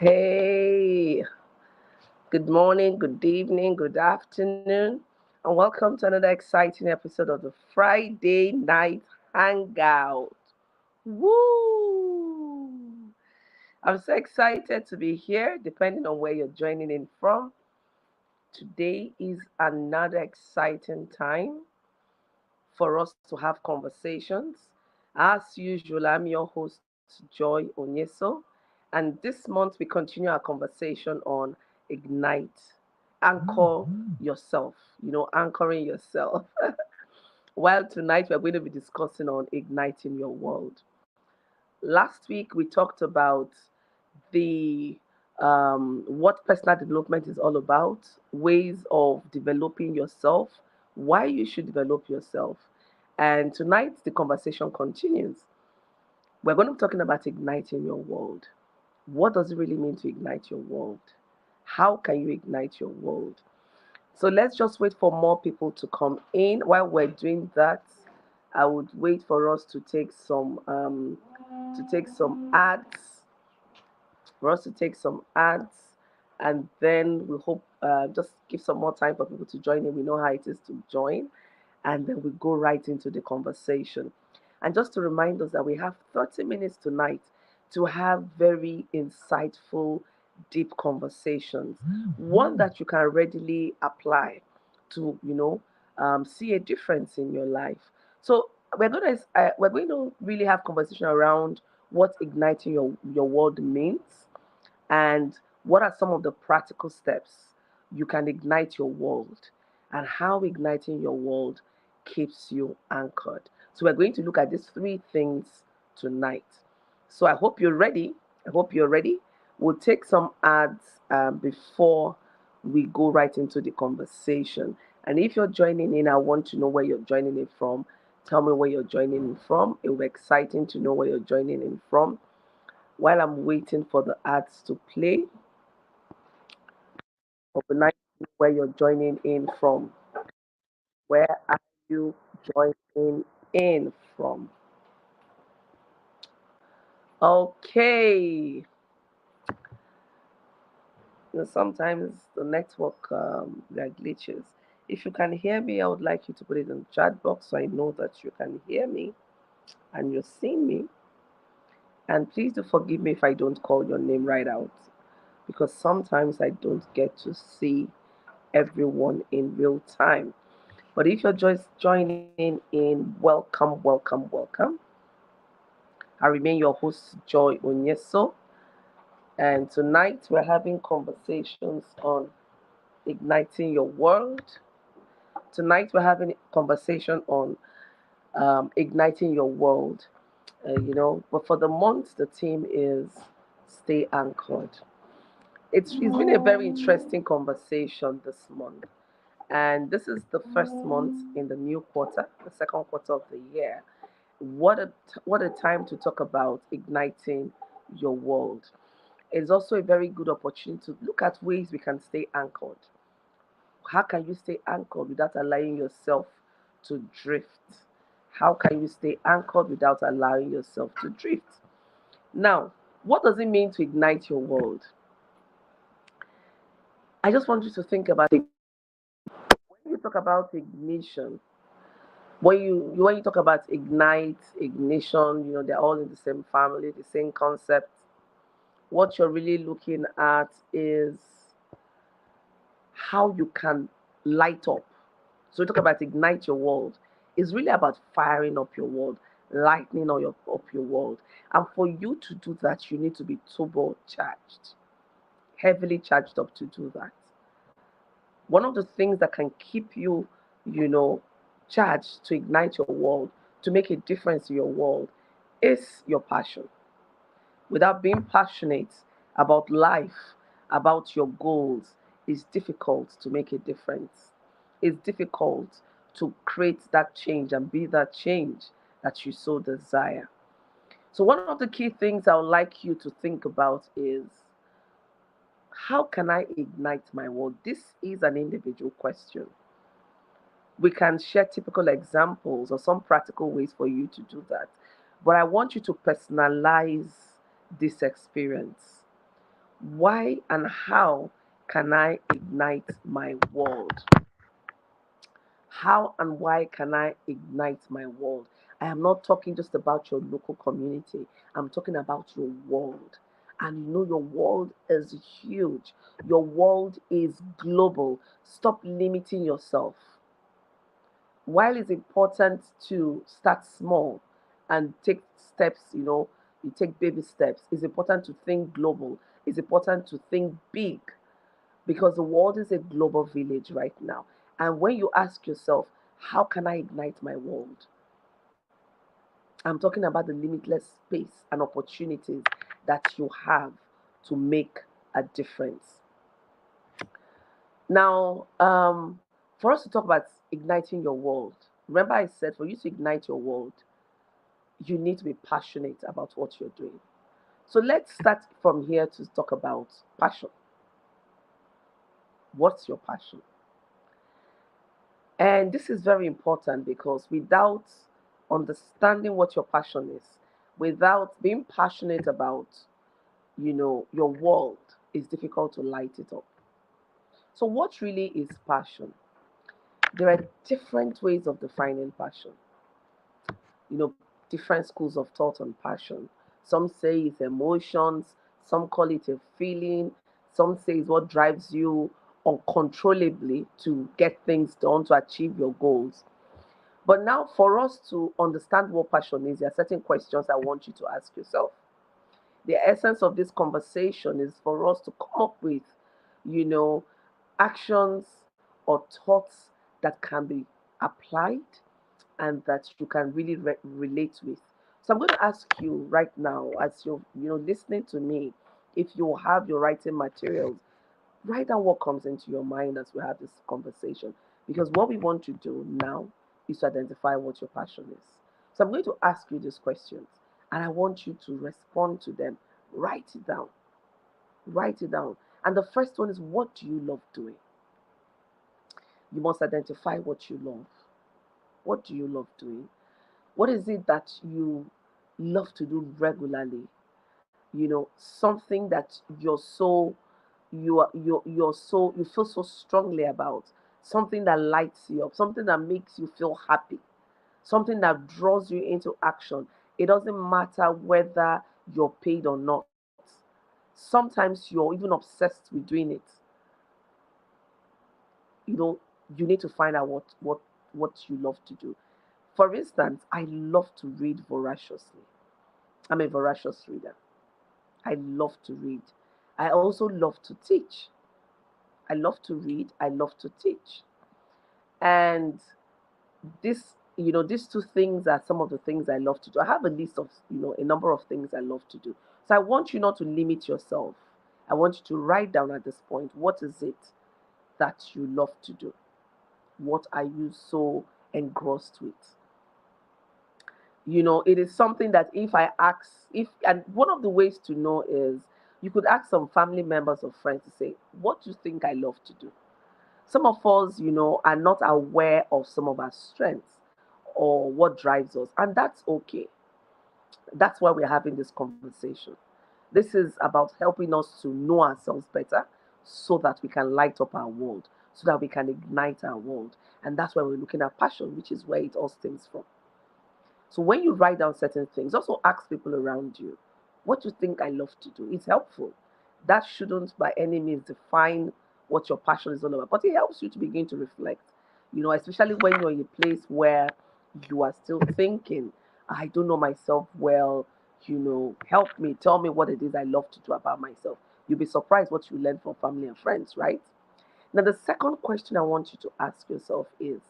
Hey, good morning, good evening, good afternoon, and welcome to another exciting episode of the Friday Night Hangout. Woo! I'm so excited to be here, depending on where you're joining in from. Today is another exciting time for us to have conversations. As usual, I'm your host, Joy Onyeso, and this month we continue our conversation on Ignite. Anchor yourself, anchoring yourself. While tonight we're going to be discussing on igniting your world. Last week we talked about the what personal development is all about, ways of developing yourself, why you should develop yourself. And tonight the conversation continues. We're going to be talking about igniting your world. What does it really mean to ignite your world? How can you ignite your world? So let's just wait for more people to come in. While we're doing that, I would wait for us to take some ads, for us to take some ads, and then we hope just give some more time for people to join in. We know how it is to join, and then we go right into the conversation. And just to remind us that we have 30 minutes tonight to have very insightful, deep conversations, one that you can readily apply to, see a difference in your life. So we're going to really have conversation around what igniting your world means and what are some of the practical steps you can ignite your world and how igniting your world keeps you anchored. So we're going to look at these three things tonight. So I hope you're ready. I hope you're ready. We'll take some ads before we go right into the conversation. And if you're joining in, I want to know where you're joining in from. Tell me where you're joining in from. It will be exciting to know where you're joining in from. While I'm waiting for the ads to play, overnight where you're joining in from. Where are you joining in from? Okay. Sometimes the network there are glitches. If you can hear me, I would like you to put it in the chat box so I know that you can hear me and you're seeing me. And please do forgive me if I don't call your name right out because sometimes I don't get to see everyone in real time. But if you're just joining in, welcome, welcome, welcome. I remain your host, Joy Onyeso, and tonight we're having conversations on igniting your world. Tonight we're having a conversation on igniting your world. But for the month, the theme is stay anchored. It's been a very interesting conversation this month. And this is the first month in the new quarter, the second quarter of the year. What a time to talk about igniting your world. It's also a very good opportunity to look at ways we can stay anchored. How can you stay anchored without allowing yourself to drift? How can you stay anchored without allowing yourself to drift? Now, what does it mean to ignite your world? I just want you to think about it. When you talk about ignition, when you talk about ignite, ignition, they're all in the same family, the same concept. What you're really looking at is how you can light up. So we talk about ignite your world. It's really about firing up your world, lightening up your world. And for you to do that, you need to be turbo charged, heavily charged up to do that. One of the things that can keep you, you know, charged to ignite your world, to make a difference in your world, is your passion. Without being passionate about life, about your goals, it's difficult to make a difference. It's difficult to create that change and be that change that you so desire. So, one of the key things I would like you to think about is how can I ignite my world? This is an individual question. We can share typical examples or some practical ways for you to do that. But I want you to personalize this experience. Why and how can I ignite my world? How and why can I ignite my world? I am not talking just about your local community, I'm talking about your world. And you know, your world is huge, your world is global. Stop limiting yourself. While it's important to start small and take steps, you take baby steps, it's important to think global, it's important to think big, because the world is a global village right now. And when you ask yourself, how can I ignite my world? I'm talking about the limitless space and opportunities that you have to make a difference. Now, for us to talk about igniting your world, remember I said for you to ignite your world, you need to be passionate about what you're doing. So let's start from here to talk about passion. What's your passion? And this is very important because without understanding what your passion is, without being passionate about, your world, it's difficult to light it up. So what really is passion? There are different ways of defining passion. You know, different schools of thought on passion. Some say it's emotions, some call it a feeling, some say it's what drives you uncontrollably to get things done, to achieve your goals. But now, for us to understand what passion is, there are certain questions I want you to ask yourself. The essence of this conversation is for us to come up with, you know, actions or thoughts that can be applied and that you can really relate with. So I'm going to ask you right now, as you're, listening to me, if you have your writing materials, write down what comes into your mind as we have this conversation. Because what we want to do now is to identify what your passion is. So I'm going to ask you these questions and I want you to respond to them. Write it down. Write it down. And the first one is, what do you love doing? You must identify what you love. What do you love doing? What is it that you love to do regularly? Something that you feel so strongly about, something that lights you up, something that makes you feel happy, something that draws you into action. It doesn't matter whether you're paid or not. Sometimes you're even obsessed with doing it. you know you need to find out what you love to do. For instance, I love to read voraciously. I'm a voracious reader. I love to read. I also love to teach. I love to read, I love to teach. And these two things are some of the things I love to do. I have a list of, a number of things I love to do. So I want you not to limit yourself. I want you to write down at this point, what is it that you love to do? What are you so engrossed with? It is something that if I ask, if and one of the ways to know is you could ask some family members or friends to say, what do you think I love to do? Some of us, are not aware of some of our strengths or what drives us, and that's okay. That's why we're having this conversation. This is about helping us to know ourselves better so that we can light up our world, so that we can ignite our world. And that's why we're looking at passion, which is where it all stems from. So when you write down certain things, also ask people around you, what do you think I love to do? It's helpful. That shouldn't by any means define what your passion is all about, but it helps you to begin to reflect. Especially when you're in a place where you are still thinking, I don't know myself well, help me, tell me what it is I love to do about myself. You'll be surprised what you learn from family and friends, right? Now, the second question I want you to ask yourself is,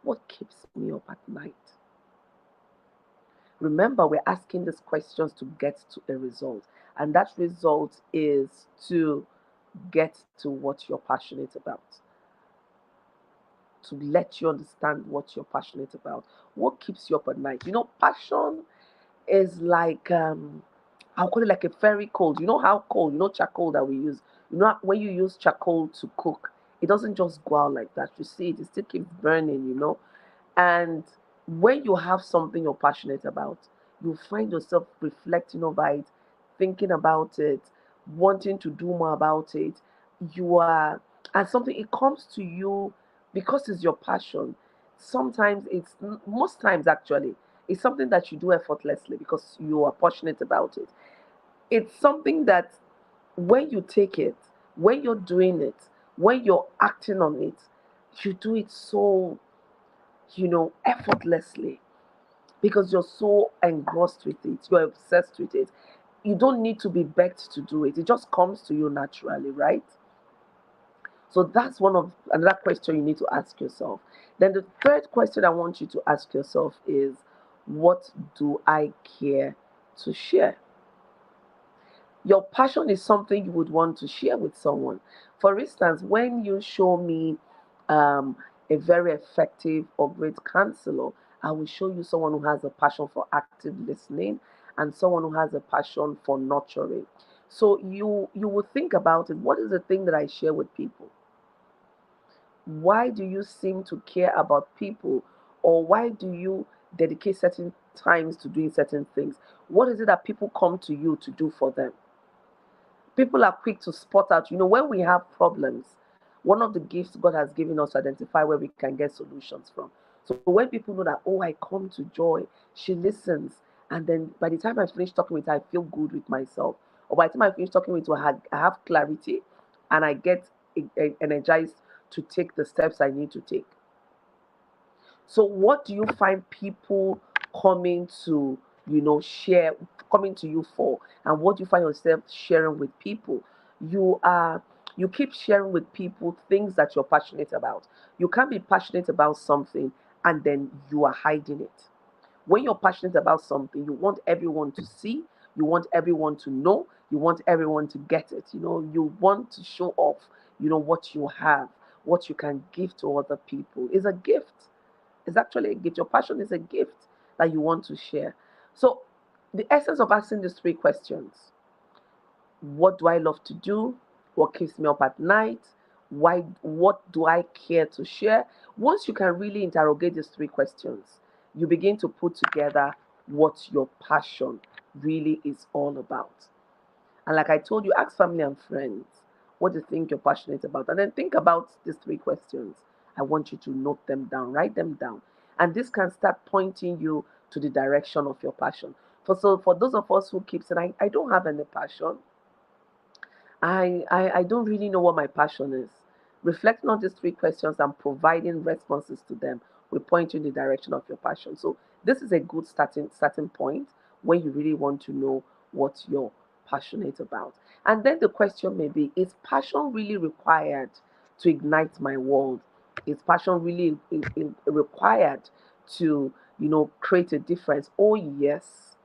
what keeps me up at night? Remember, we're asking these questions to get to a result, and that result is to get to what you're passionate about, to let you understand what you're passionate about. What keeps you up at night? Passion is like, I'll call it like a fairy coal. You know how coal, charcoal that we use. When you use charcoal to cook, it doesn't just go out like that. You see, it still keeps burning. And when you have something you're passionate about, you find yourself reflecting over it, thinking about it, wanting to do more about it. You are, and something, it comes to you because it's your passion. Sometimes most times actually, it's something that you do effortlessly because you are passionate about it. It's something that when you take it, when you're doing it, when you're acting on it, you do it so, effortlessly because you're so engrossed with it, you're obsessed with it. You don't need to be begged to do it, it just comes to you naturally, right? So that's one of another question you need to ask yourself. Then the third question I want you to ask yourself is, what do I care to share? Your passion is something you would want to share with someone. For instance, when you show me um, a very effective or great counselor, I will show you someone who has a passion for active listening and someone who has a passion for nurturing. So you will think about it. What is the thing that I share with people? Why do you seem to care about people, or why do you dedicate certain times to doing certain things? What is it that people come to you to do for them? People are quick to spot out, when we have problems, one of the gifts God has given us to identify where we can get solutions from. So when people know that, oh, I come to Joy, she listens, and then by the time I finish talking with her, I feel good with myself. Or by the time I finish talking with her, I have clarity and I get energized to take the steps I need to take. So what do you find people coming to, share, coming to you for? And what do you find yourself sharing with people? You are you keep sharing with people things that you're passionate about. You can't be passionate about something and then you are hiding it. When you're passionate about something, you want everyone to see, you want everyone to know, you want everyone to get it. You want to show off, what you have, what you can give to other people. Is a gift. It's actually a gift. Your passion is a gift that you want to share. So, the essence of asking these three questions: what do I love to do? What keeps me up at night? Why? What do I care to share? Once you can really interrogate these three questions, you begin to put together what your passion really is all about. And like I told you, ask family and friends what you think you're passionate about. And then think about these three questions. I want you to note them down, write them down. And this can start pointing you to the direction of your passion. For those of us who keep saying, I don't have any passion, I don't really know what my passion is. Reflecting on these three questions and providing responses to them will point you in the direction of your passion. So this is a good starting point when you really want to know what you're passionate about. And then the question may be, is passion really required to ignite my world? Is passion really required to, create a difference? Oh yes,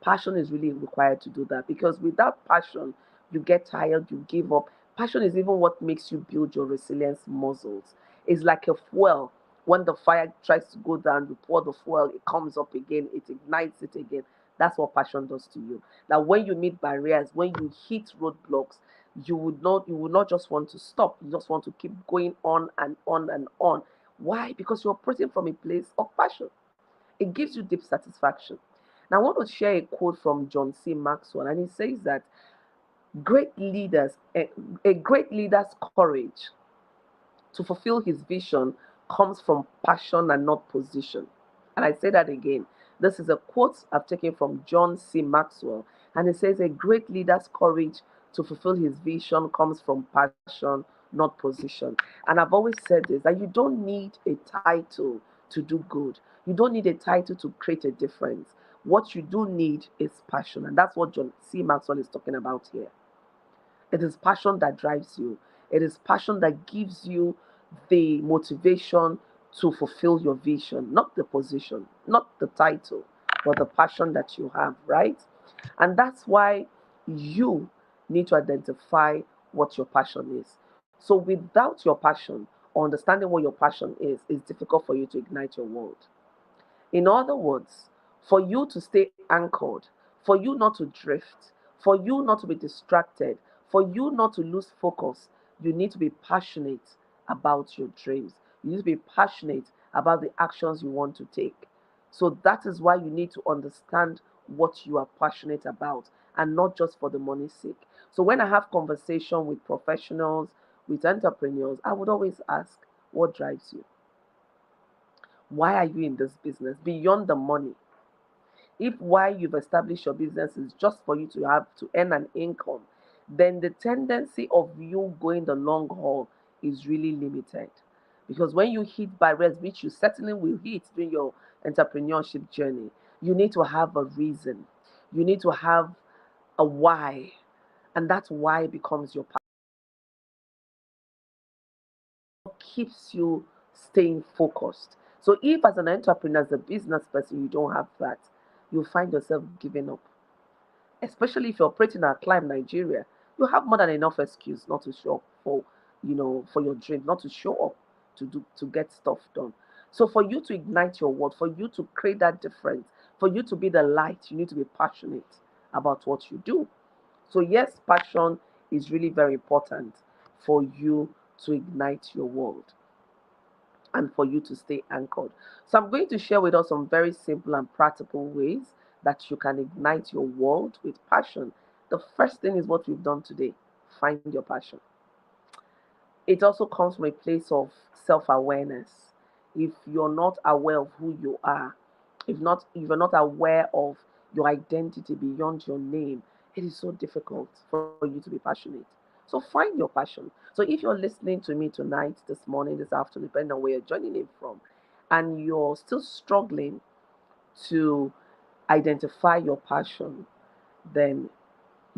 passion is really required to do that because without passion, you get tired, you give up. Passion is even what makes you build your resilience muscles. It's like a fuel. When the fire tries to go down, you pour the fuel, it comes up again, it ignites it again. That's what passion does to you. Now, when you meet barriers, when you hit roadblocks, you would not just want to stop. You just want to keep going on and on and on. Why? Because you're operating from a place of passion. It gives you deep satisfaction. Now, I want to share a quote from John C. Maxwell, and he says that great leaders, a great leader's courage to fulfill his vision comes from passion and not position. And I say that again. This is a quote I've taken from John C. Maxwell, and it says, a great leader's courage to fulfill his vision comes from passion, not position. And I've always said this, that you don't need a title to do good, you don't need a title to create a difference. What you do need is passion, and that's what John C. Maxwell is talking about here. It is passion that drives you. It is passion that gives you the motivation to fulfill your vision, not the position, not the title, but the passion that you have, right? And that's why you need to identify what your passion is. So without your passion or understanding what your passion is, it's difficult for you to ignite your world. In other words, for you to stay anchored, for you not to drift, for you not to be distracted, for you not to lose focus, you need to be passionate about your dreams. You need to be passionate about the actions you want to take. So that is why you need to understand what you are passionate about and not just for the money's sake. So when I have conversation with professionals, with entrepreneurs, I would always ask, what drives you? Why are you in this business beyond the money? If why you've established your business is just for you to have to earn an income, then the tendency of you going the long haul is really limited. Because when you hit barriers, which you certainly will hit during your entrepreneurship journey, you need to have a reason. You need to have a why. And that why becomes your keeps you staying focused. So if as an entrepreneur, as a business person, you don't have that, you find yourself giving up. Especially if you're operating at Climb Nigeria, you have more than enough excuse not to show up for, for your dream, not to show up to get stuff done. So for you to ignite your world, for you to create that difference, for you to be the light, you need to be passionate about what you do. So yes, passion is really very important for you to ignite your world and for you to stay anchored. So I'm going to share with us some very simple and practical ways that you can ignite your world with passion. The first thing is what we've done today. Find your passion. It also comes from a place of self-awareness. If you're not aware of who you are, if you're not aware of your identity beyond your name, it is so difficult for you to be passionate. So find your passion. So if you're listening to me tonight, this morning, this afternoon, depending on where you're joining in from, and you're still struggling to identify your passion, then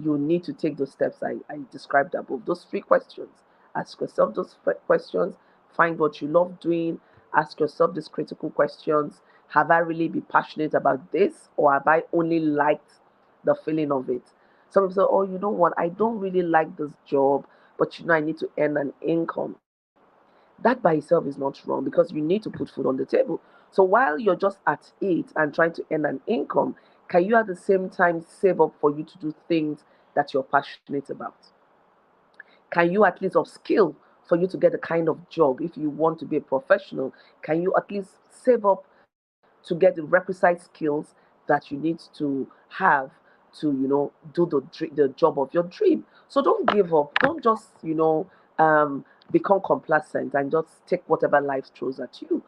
you need to take those steps I described above. Those three questions. Ask yourself those questions. Find what you love doing. Ask yourself these critical questions. Have I really been passionate about this, or have I only liked the feeling of it? Some people say, oh, you know what? I don't really like this job, but I need to earn an income. That by itself is not wrong because you need to put food on the table. So while you're just at it and trying to earn an income, can you at the same time save up for you to do things that you're passionate about? Can you at least upskill for you to get the kind of job if you want to be a professional? Can you at least save up to get the requisite skills that you need to have to do the job of your dream? So don't give up. Don't just become complacent and just take whatever life throws at you.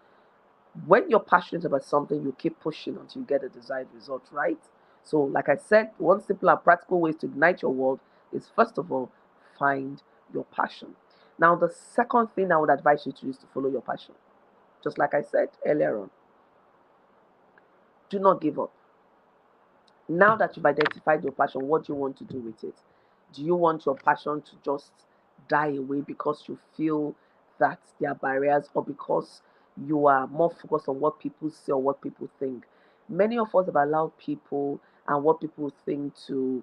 When you're passionate about something, you keep pushing until you get a desired result, right? So, like I said, one simple and practical way to ignite your world is first of all, find your passion. Now, the second thing I would advise you to do is to follow your passion. Just like I said earlier on, do not give up. Now that you've identified your passion, what do you want to do with it? Do you want your passion to just die away because you feel that there are barriers, or because you are more focused on what people say or what people think? Many of us have allowed people and what people think to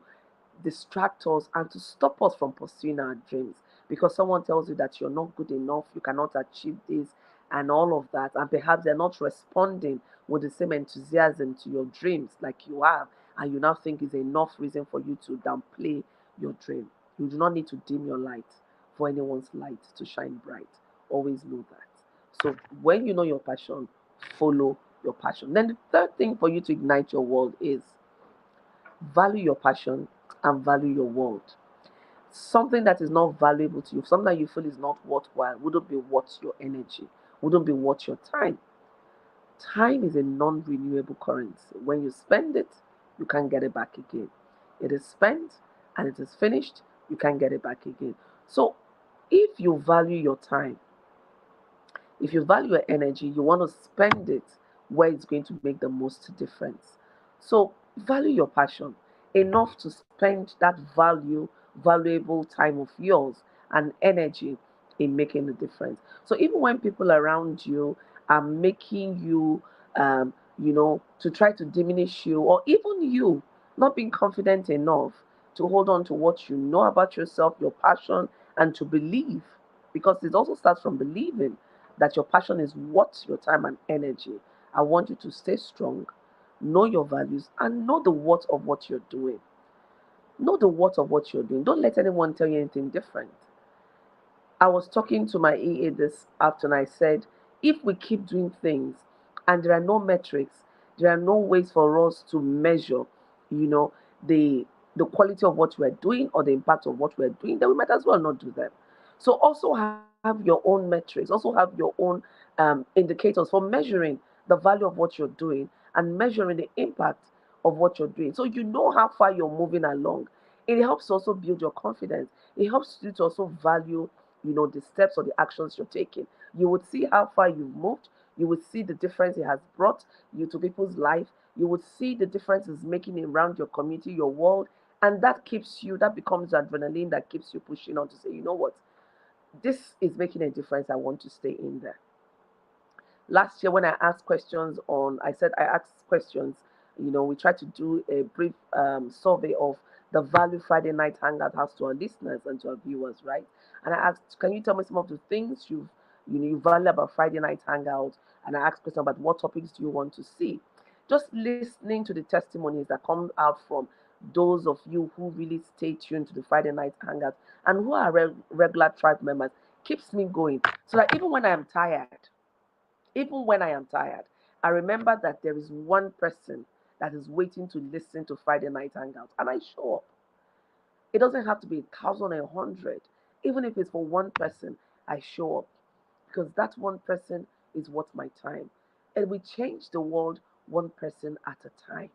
distract us and to stop us from pursuing our dreams, because someone tells you that you're not good enough, you cannot achieve this, and all of that, and perhaps they're not responding with the same enthusiasm to your dreams like you have, and you now think is enough reason for you to downplay your dream. You do not need to dim your light for anyone's light to shine bright. Always know that. So when you know your passion, follow your passion. Then the third thing for you to ignite your world is value your passion and value your world. Something that is not valuable to you, something that you feel is not worthwhile, wouldn't be worth your energy, wouldn't be worth your time. Time is a non renewable currency. When you spend it, you can't get it back again. It is spent and it is finished, you can't get it back again. So if you value your time, if you value your energy, you want to spend it where it's going to make the most difference. So value your passion enough to spend that valuable time of yours and energy in making a difference. So even when people around you are making you, to try to diminish you, or even you not being confident enough to hold on to what you know about yourself, your passion, and to believe, because it also starts from believing that your passion is worth your time and energy. I want you to stay strong, know your values, and know the worth of what you're doing. Know the worth of what you're doing. Don't let anyone tell you anything different. I was talking to my EA this afternoon. I said, if we keep doing things and there are no metrics, there are no ways for us to measure, you know, the the quality of what we're doing or the impact of what we're doing, then we might as well not do them. So also have your own metrics, also have your own indicators for measuring the value of what you're doing and measuring the impact of what you're doing. So you know how far you're moving along. It helps also build your confidence. It helps you to also value, the steps or the actions you're taking. You would see how far you've moved. You would see the difference it has brought you to people's life. You would see the difference it's making around your community, your world, and that becomes adrenaline that keeps you pushing on to say, you know what, this is making a difference. I want to stay in there. Last year when I asked questions on, I said I asked questions, we tried to do a brief survey of the value Friday night hangout has to our listeners and to our viewers, right? And I asked, can you tell me some of the things you value about Friday night hangout? And I asked questions about what topics do you want to see. Just listening to the testimonies that come out from those of you who really stay tuned to the Friday night hangout and who are regular tribe members keeps me going. So that even when I am tired, I remember that there is one person that is waiting to listen to Friday Night Hangout. And I show up. It doesn't have to be 1,000 or 100. Even if it's for one person, I show up. Because that one person is worth my time. And we change the world one person at a time.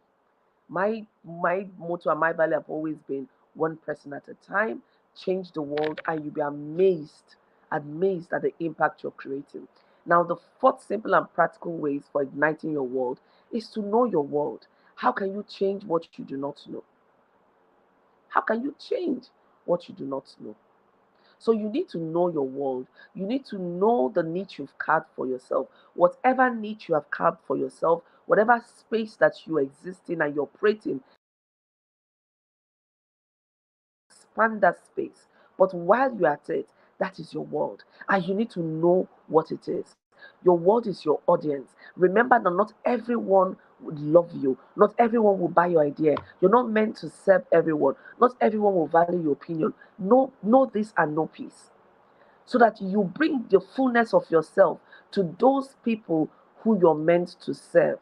My motto and my value have always been one person at a time, change the world, and you'll be amazed at the impact you're creating. Now, the fourth simple and practical ways for igniting your world is to know your world. How can you change what you do not know? How can you change what you do not know? So you need to know your world. You need to know the niche you've carved for yourself. Whatever niche you have carved for yourself, whatever space that you exist in and you operate in, expand that space. But while you're at it, that is your world. And you need to know what it is. Your world is your audience. Remember that not everyone would love you. Not everyone will buy your idea. You're not meant to serve everyone. Not everyone will value your opinion. Know this and know peace so that you bring the fullness of yourself to those people who you're meant to serve.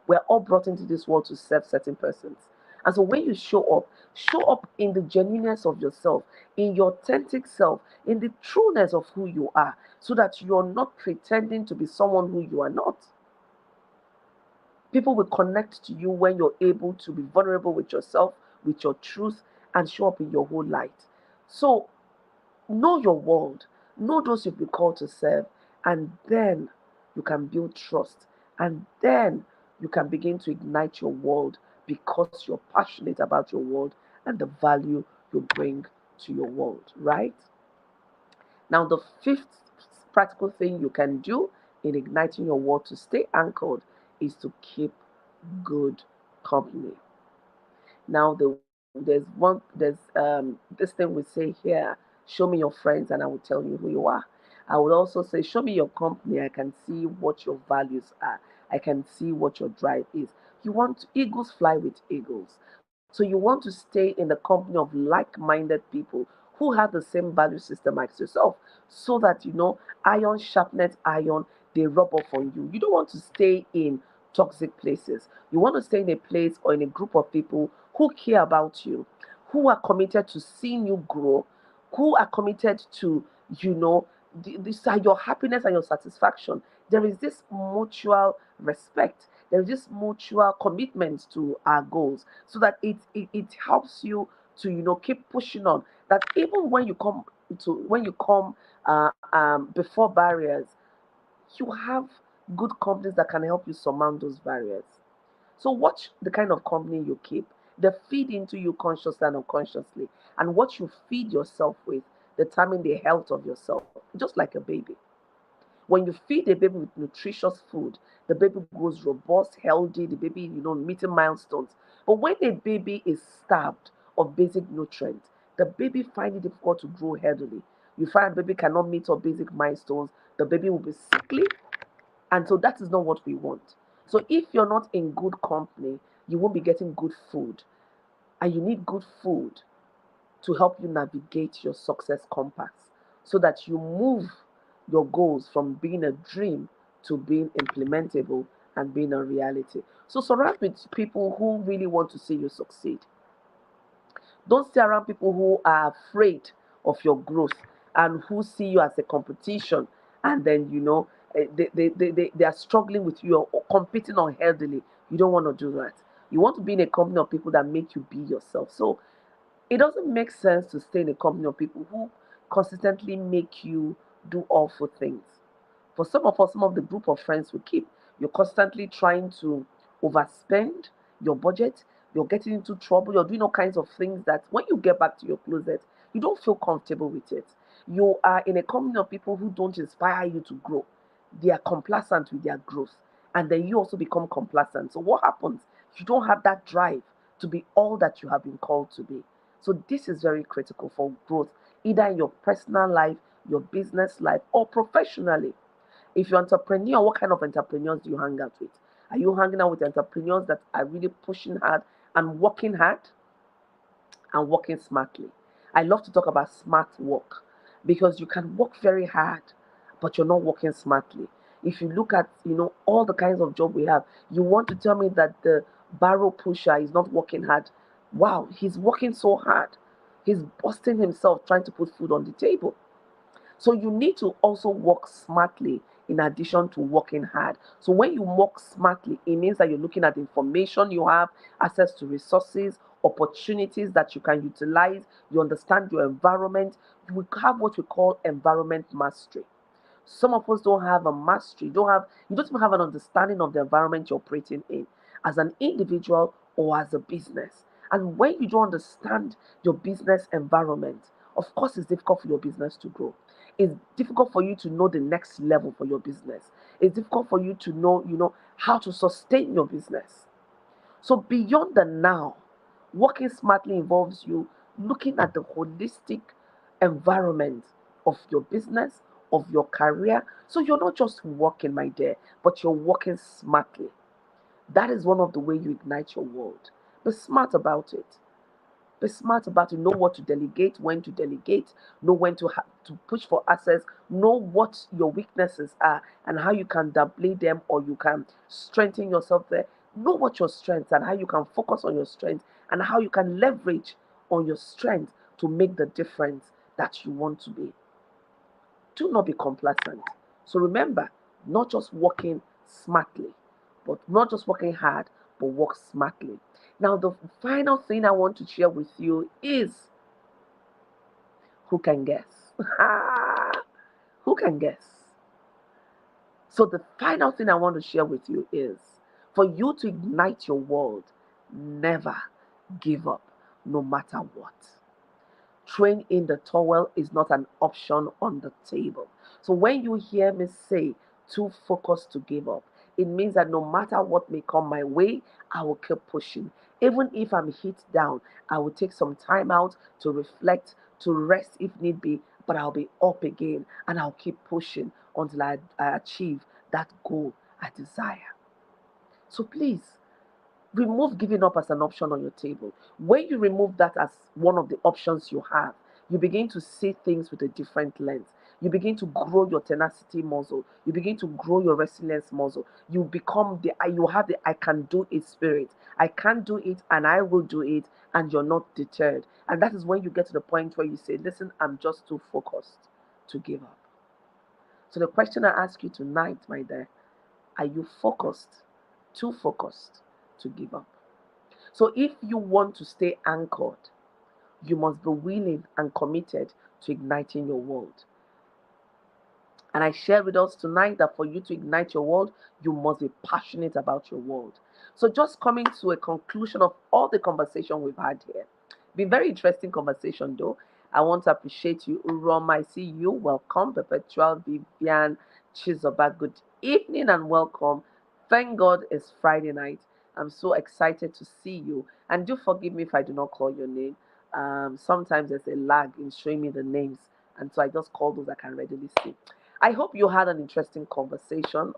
We're all brought into this world to serve certain persons. And so when you show up in the genuineness of yourself, in your authentic self, in the trueness of who you are, so that you're not pretending to be someone who you are not. People will connect to you when you're able to be vulnerable with yourself, with your truth, and show up in your whole light. So know your world, know those you've been called to serve, and then you can build trust. And then you can begin to ignite your world because you're passionate about your world and the value you bring to your world, right? Now, the fifth practical thing you can do in igniting your world to stay anchored is to keep good company. Now, this thing we say here, show me your friends and I will tell you who you are. I would also say, show me your company. I can see what your values are. I can see what your drive is. Eagles fly with eagles. So you want to stay in the company of like-minded people who have the same value system as yourself, so that iron sharpness iron, they rub off on you. You don't want to stay in toxic places. You want to stay in a place or in a group of people who care about you, who are committed to seeing you grow, who are committed to, you know, this are your happiness and your satisfaction. There is this mutual respect. There is this mutual commitment to our goals, so that it helps you to keep pushing on. That even when you come before barriers, you have good companies that can help you surmount those barriers. So watch the kind of company you keep. They feed into you consciously and unconsciously. And what you feed yourself with determine the health of yourself, just like a baby. When you feed a baby with nutritious food, the baby grows robust, healthy, the baby, meeting milestones. But when a baby is starved of basic nutrients, the baby finds it difficult to grow healthily. You find the baby cannot meet up basic milestones, the baby will be sickly, and so that is not what we want. So if you're not in good company, you won't be getting good food. And you need good food to help you navigate your success compass so that you move your goals from being a dream to being implementable and being a reality. So surround with people who really want to see you succeed. Don't stay around people who are afraid of your growth and who see you as a competition, and then they are struggling with you or competing unhealthily. You don't want to do that. You want to be in a company of people that make you be yourself. So it doesn't make sense to stay in a company of people who consistently make you do awful things. For some of us, some of the group of friends we keep, you're constantly trying to overspend your budget, you're getting into trouble, you're doing all kinds of things that when you get back to your closet, you don't feel comfortable with it. You are in a company of people who don't inspire you to grow. They are complacent with their growth. And then you also become complacent. So what happens? You don't have that drive to be all that you have been called to be. So this is very critical for growth, either in your personal life, your business life, or professionally. If you're an entrepreneur, what kind of entrepreneurs do you hang out with? Are you hanging out with entrepreneurs that are really pushing hard and working hard and working smartly? I love to talk about smart work because you can work very hard, but you're not working smartly. If you look at all the kinds of job we have, you want to tell me that the barrow pusher is not working hard? Wow, he's working so hard. He's busting himself trying to put food on the table. So you need to also work smartly in addition to working hard. So when you work smartly, it means that you're looking at the information you have, access to resources, opportunities that you can utilize, you understand your environment. You will have what we call environment mastery. Some of us don't have a mastery, you don't even have an understanding of the environment you're operating in as an individual or as a business. And when you don't understand your business environment, of course it's difficult for your business to grow. It's difficult for you to know the next level for your business. It's difficult for you to know, how to sustain your business. So beyond the now, working smartly involves you looking at the holistic environment of your business, of your career. So you're not just working, my dear, but you're working smartly. That is one of the ways you ignite your world. Be smart about it. Be smart about it. Know what to delegate, when to delegate, know when to push for access, know what your weaknesses are and how you can downplay them or you can strengthen yourself there. Know what your strengths and how you can focus on your strengths and how you can leverage on your strength to make the difference that you want to be. Do not be complacent. So remember, not just working smartly, but not just working hard, but work smartly. Now, the final thing I want to share with you is who can guess? Who can guess? So, the final thing I want to share with you is for you to ignite your world, never give up, no matter what. Train in the towel is not an option on the table. So when you hear me say too focused to give up, it means that no matter what may come my way, I will keep pushing. Even if I'm hit down, I will take some time out to reflect, to rest if need be, but I'll be up again and I'll keep pushing until I achieve that goal I desire. So please, remove giving up as an option on your table. When you remove that as one of the options you have, you begin to see things with a different lens. You begin to grow your tenacity muscle. You begin to grow your resilience muscle. You have the I can do it spirit. I can do it and I will do it, and you're not deterred. And that is when you get to the point where you say, listen, I'm just too focused to give up. So the question I ask you tonight, my dear, are you focused, too focused to give up? So if you want to stay anchored, you must be willing and committed to igniting your world. And I share with us tonight that for you to ignite your world, you must be passionate about your world. So just coming to a conclusion of all the conversation we've had here. Been very interesting conversation though. I want to appreciate you, Urom. I see you. Welcome, Perpetual Vivian Chizoba. Good evening and welcome. Thank God it's Friday night. I'm so excited to see you. And do forgive me if I do not call your name. Sometimes there's a lag in showing me the names, and so I just call those I can readily see. I hope you had an interesting conversation,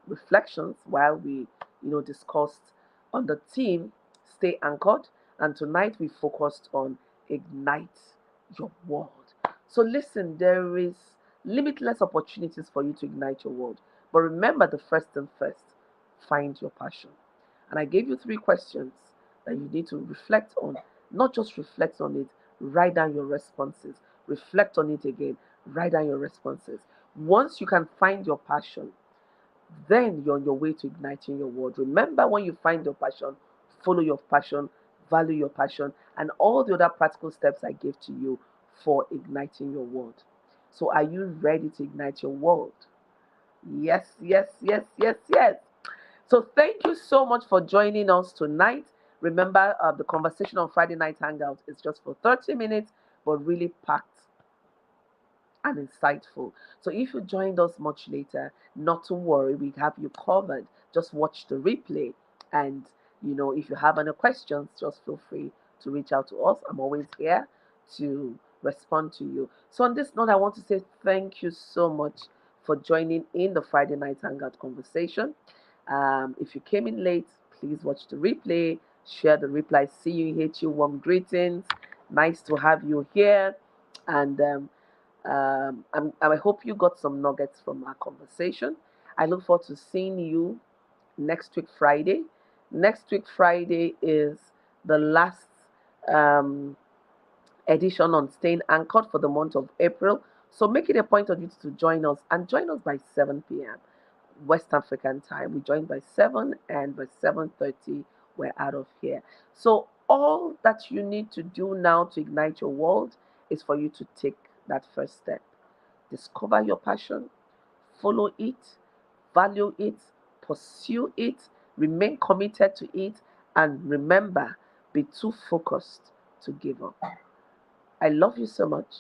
reflections while we, discussed on the theme Stay Anchored. And tonight we focused on Ignite Your World. So listen, there is limitless opportunities for you to ignite your world. But remember the first thing first, find your passion. And I gave you three questions that you need to reflect on Not just reflect on it, write down your responses. Reflect on it again, write down your responses. Once you can find your passion, then you're on your way to igniting your world. Remember, when you find your passion, follow your passion, value your passion, and all the other practical steps I gave to you for igniting your world. So, are you ready to ignite your world? Yes, yes, yes, yes, yes. So, thank you so much for joining us tonight. Remember, the conversation on Friday Night Hangout is just for 30 minutes, but really packed and insightful. So if you joined us much later, not to worry, we have you covered. Just watch the replay. And, if you have any questions, just feel free to reach out to us. I'm always here to respond to you. So on this note, I want to say thank you so much for joining in the Friday Night Hangout conversation. If you came in late, please watch the replay, share the replay. See you, hate you, warm greetings. Nice to have you here. And I hope you got some nuggets from our conversation. I look forward to seeing you next week, Friday. Next week, Friday is the last um, edition on Staying Anchored for the month of April. So make it a point of view to join us and join us by 7 p.m. West African time. We join by 7, and by 7:30 we're out of here. So all that you need to do now to ignite your world is for you to take that first step. Discover your passion, follow it, value it, pursue it, remain committed to it, and remember, be too focused to give up. I love you so much,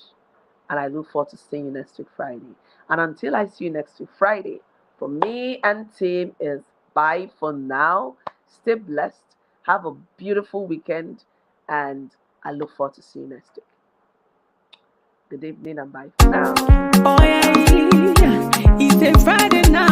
and I look forward to seeing you next week, Friday. And until I see you next week, Friday, for me and team is bye for now. Stay blessed. Have a beautiful weekend, and I look forward to seeing you next week. Good evening and bye for now. Oh yeah, it's a Friday night.